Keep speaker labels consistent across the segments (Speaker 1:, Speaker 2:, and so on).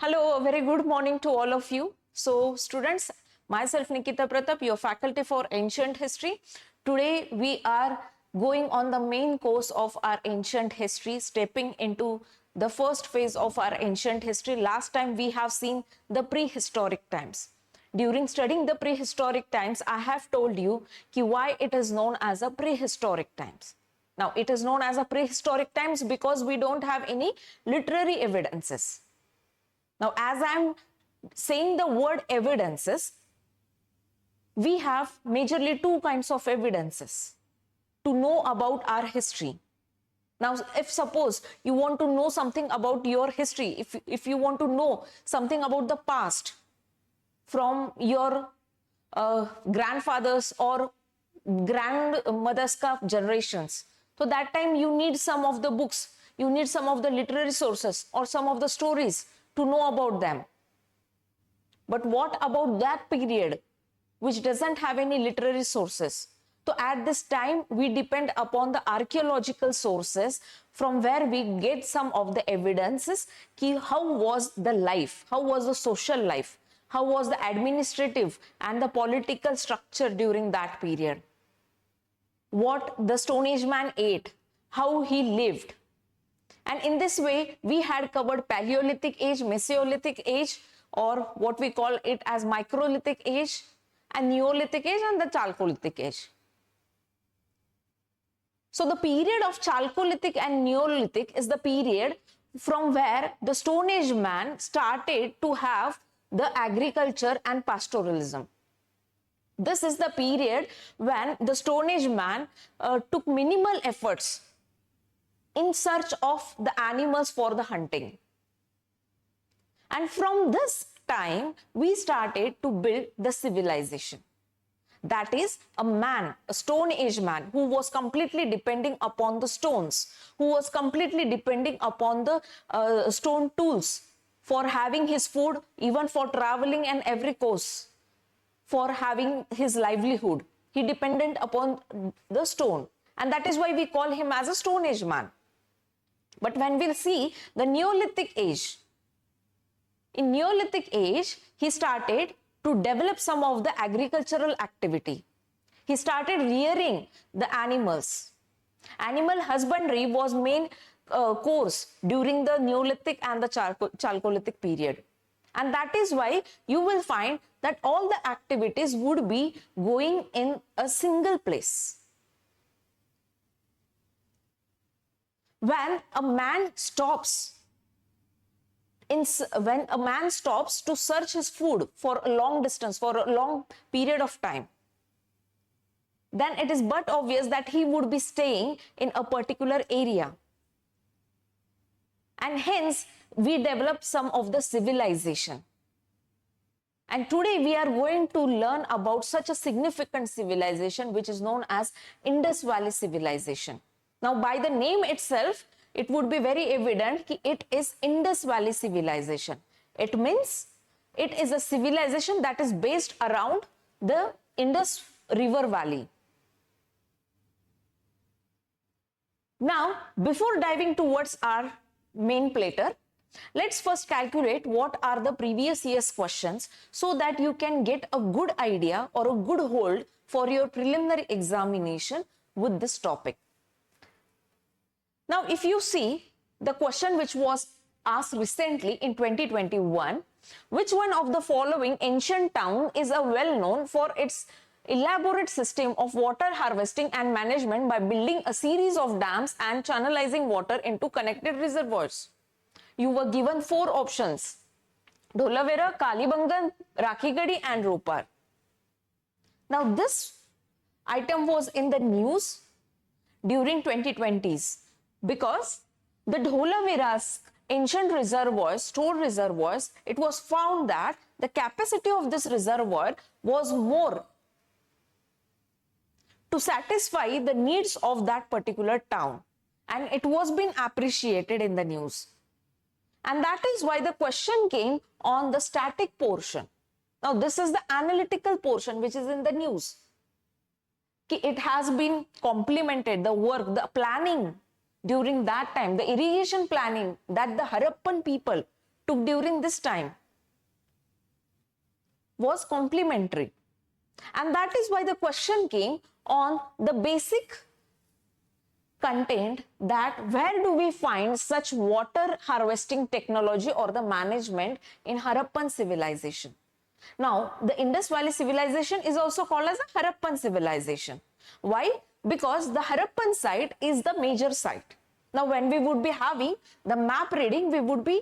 Speaker 1: Hello, a very good morning to all of you. So, students, myself Nikita Pratap, your faculty for ancient history. Today, we are going on the main course of our ancient history, stepping into the first phase of our ancient history. Last time, we have seen the prehistoric times. During studying the prehistoric times, I have told you why it is known as a prehistoric times. Now, it is known as a prehistoric times because we don't have any literary evidences. Now, as I'm saying the word evidences, we have majorly two kinds of evidences to know about our history. Now, if suppose you want to know something about your history, if you want to know something about the past from your grandfathers or grandmothers generations, so that time you need some of the books, you need some of the literary sources or some of the stories to know about them. But what about that period which doesn't have any literary sources? So at this time, we depend upon the archaeological sources from where we get some of the evidences how was the life, how was the social life, how was the administrative and the political structure during that period, what the Stone Age man ate, how he lived. And in this way, we had covered Paleolithic age, Mesolithic age, or what we call it as Microlithic age, and Neolithic age, and the Chalcolithic age. So the period of Chalcolithic and Neolithic is the period from where the Stone Age man started to have the agriculture and pastoralism. This is the period when the Stone Age man took minimal efforts in search of the animals for the hunting. And from this time, we started to build the civilization. That is a man, a Stone Age man who was completely depending upon the stones, who was completely depending upon the stone tools for having his food, even for traveling and every course, for having his livelihood. He depended upon the stone. And that is why we call him as a Stone Age man. But when we'll see the Neolithic age, in Neolithic age, he started to develop some of the agricultural activity. He started rearing the animals. Animal husbandry was main course during the Neolithic and the Chalcolithic period. And that is why you will find that all the activities would be going in a single place. When a man stops to search his food for a long distance, for a long period of time, then it is but obvious that he would be staying in a particular area. And hence, we develop some of the civilization. And today we are going to learn about such a significant civilization which is known as Indus Valley Civilization. Now, by the name itself, it would be very evident that it is Indus Valley Civilization. It means it is a civilization that is based around the Indus River Valley. Now, before diving towards our main platter, let's first calculate what are the previous year's questions so that you can get a good idea or a good hold for your preliminary examination with this topic. Now, if you see the question which was asked recently in 2021, which one of the following ancient town is well known for its elaborate system of water harvesting and management by building a series of dams and channelizing water into connected reservoirs? You were given 4 options: Dholavira, Kalibangan, Rakhigadi and Ropar. Now, this item was in the news during 2020s. Because the Dholavira's ancient reservoirs, stored reservoirs, it was found that the capacity of this reservoir was more to satisfy the needs of that particular town. And it was being appreciated in the news. And that is why the question came on the static portion. Now, this is the analytical portion which is in the news. It has been complemented, the work, the planning during that time, the irrigation planning that the Harappan people took during this time was complementary. And that is why the question came on the basic content, that where do we find such water harvesting technology or the management in Harappan civilization. Now, the Indus Valley Civilization is also called as a Harappan Civilization. Why? Because the Harappan site is the major site. Now, when we would be having the map reading, we would be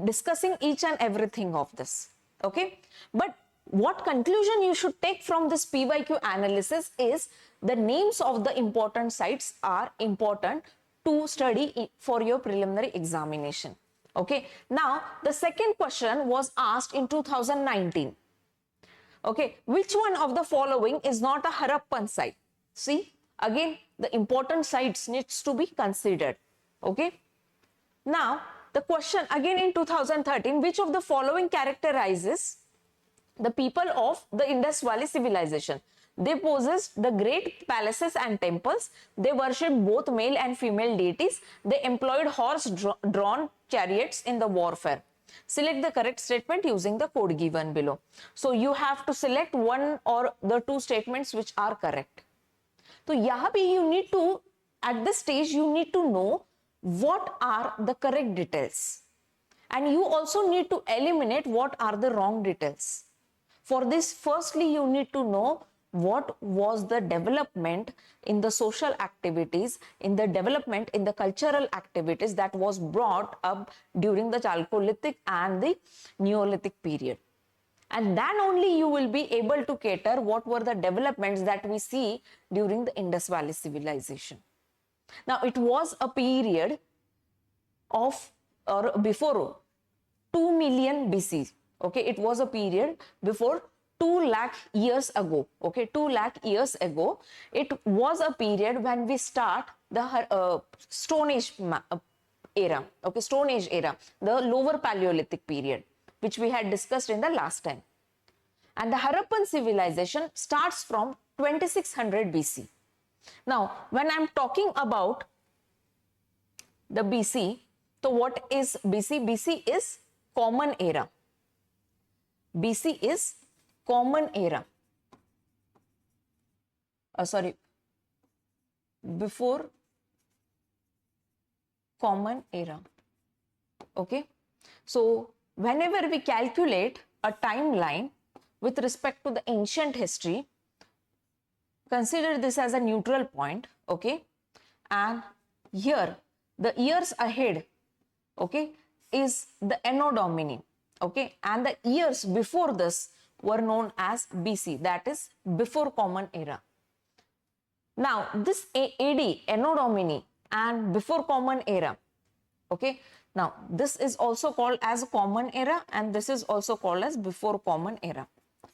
Speaker 1: discussing each and everything of this. Okay? But what conclusion you should take from this PYQ analysis is the names of the important sites are important to study for your preliminary examination. Okay? Now, the second question was asked in 2019. Okay, which one of the following is not a Harappan site? See, again, the important sites needs to be considered. Okay. Now, the question again in 2013, which of the following characterizes the people of the Indus Valley Civilization? They possessed the great palaces and temples. They worshipped both male and female deities. They employed horse-drawn chariots in the warfare. Select the correct statement using the code given below. So you have to select one or the two statements which are correct. So यहाँ पे you need to, at this stage, you need to know what are the correct details. And you also need to eliminate what are the wrong details. For this, firstly, you need to know what was the development in the social activities, in the development in the cultural activities that was brought up during the Chalcolithic and the Neolithic period. And then only you will be able to cater what were the developments that we see during the Indus Valley Civilization. Now, it was a period of or before 2 million BC. Okay, it was a period before 2 lakh years ago. Okay, 2 lakh years ago, it was a period when we start the Stone Age era. Okay, Stone Age era, the lower Paleolithic period, which we had discussed in the last time. And the Harappan civilization starts from 2600 BC. Now, when I'm talking about the BC, so what is BC? BC is Common Era. BC is Common Era. Before Common Era. Okay. So, whenever we calculate a timeline with respect to the ancient history, consider this as a neutral point. Okay. And here, the years ahead, okay, is the Anno Domini. Okay. And the years before this were known as BC, that is before Common Era. Now, this AD, Anno Domini, and before Common Era, okay, now this is also called as Common Era and this is also called as before Common Era.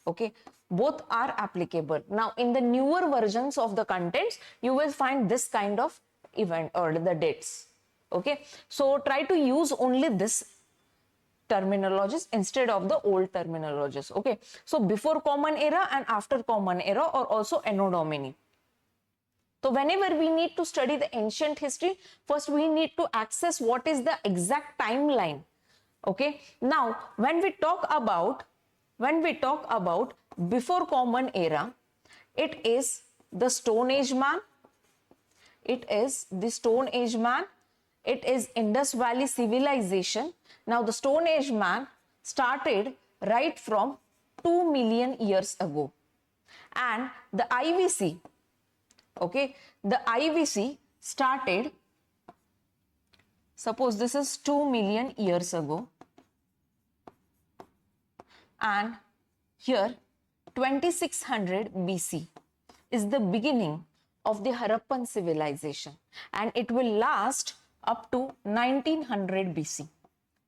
Speaker 1: Okay, both are applicable. Now, in the newer versions of the contents, you will find this kind of event or the dates. Okay, so try to use only this terminologies instead of the old terminologies. Okay, so before Common Era and after Common Era, or also Anno Domini. So whenever we need to study the ancient history, first we need to access what is the exact timeline. Okay, now when we talk about before Common Era, it is the Stone Age man, it is the Stone Age man, it is Indus Valley Civilization. Now the Stone Age man started right from 2 million years ago, and the IVC, okay, the IVC started, suppose this is 2 million years ago, and here 2600 BC is the beginning of the Harappan civilization, and it will last up to 1900 BC.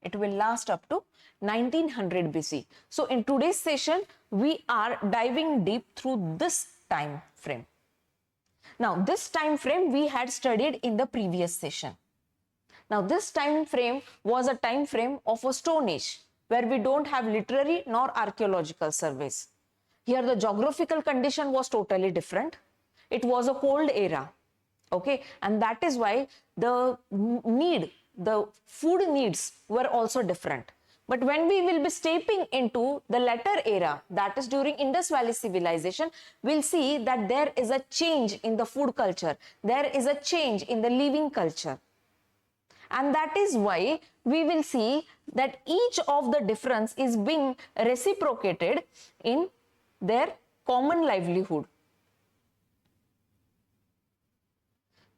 Speaker 1: It will last up to 1900 BC. So in today's session, we are diving deep through this time frame. Now, this time frame we had studied in the previous session. Now, this time frame was a time frame of a Stone Age, where we don't have literary nor archaeological surveys. Here the geographical condition was totally different. It was a cold era. Okay, and that is why the food needs were also different. But when we will be stepping into the latter era, that is during Indus Valley Civilization, we'll see that there is a change in the food culture. There is a change in the living culture. And that is why we will see that each of the difference is being reciprocated in their common livelihood.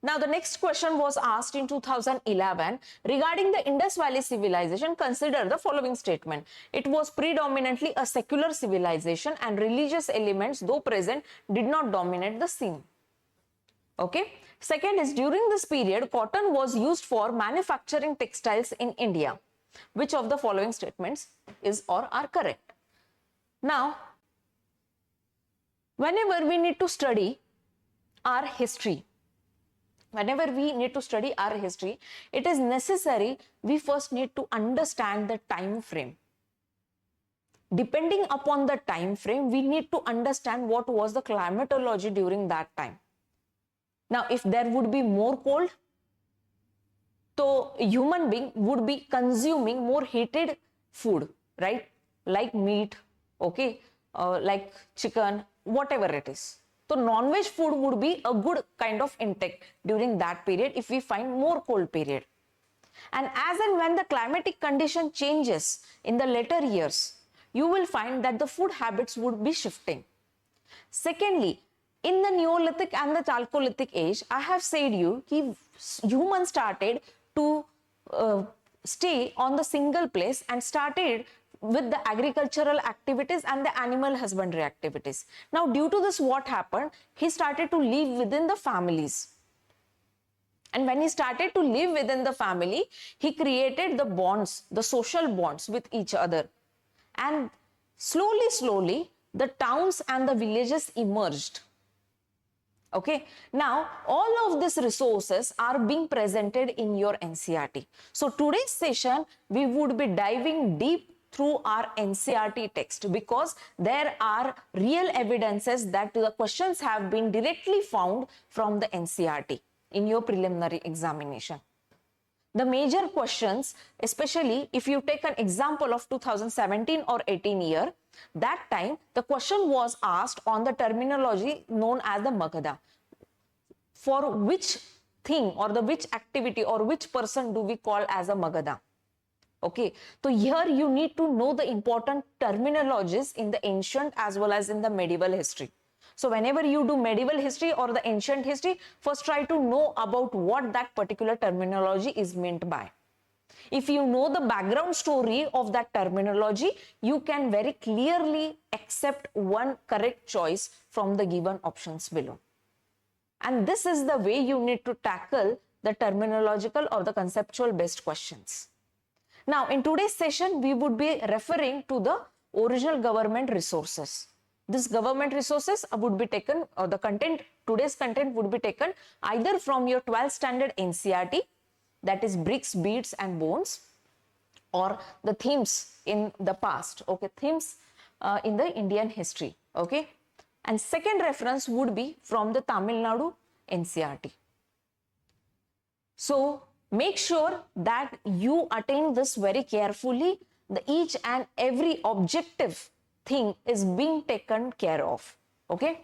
Speaker 1: Now, the next question was asked in 2011 regarding the Indus Valley Civilization. Consider the following statement. It was predominantly a secular civilization and religious elements, though present, did not dominate the scene. Okay. Second is, during this period, cotton was used for manufacturing textiles in India. Which of the following statements is or are correct? Now, whenever we need to study our history, it is necessary we first need to understand the time frame. Depending upon the time frame, we need to understand what was the climatology during that time. Now, if there would be more cold, so human being would be consuming more heated food, right? Like meat, okay, like chicken, whatever it is. So non-veg food would be a good kind of intake during that period if we find more cold period. And as and when the climatic condition changes in the later years, you will find that the food habits would be shifting. Secondly, in the Neolithic and the Chalcolithic age, I have said humans started to stay on the single place and started with the agricultural activities and the animal husbandry activities. Now, due to this, what happened? He started to live within the families. And when he started to live within the family, he created the bonds, the social bonds with each other. And slowly, the towns and the villages emerged. Okay, now all of these resources are being presented in your NCERT. So today's session, we would be diving deep through our NCERT text because there are real evidences that the questions have been directly found from the NCERT in your preliminary examination. The major questions, especially if you take an example of 2017 or 18 year, that time the question was asked on the terminology known as the Magadha. For which thing or the which activity or which person do we call as a Magadha? Okay, so here you need to know the important terminologies in the ancient as well as in the medieval history. So whenever you do medieval history or the ancient history, first try to know about what that particular terminology is meant by. If you know the background story of that terminology, you can very clearly accept one correct choice from the given options below. And this is the way you need to tackle the terminological or the conceptual based questions. Now, in today's session, we would be referring to the original government resources. This government resources would be taken, or the content, today's content would be taken either from your 12th standard NCERT, that is bricks, beads and bones, or the themes in the past, okay, themes in the Indian history, okay. And second reference would be from the Tamil Nadu NCERT. So make sure that you attain this very carefully. Each and every objective thing is being taken care of. Okay.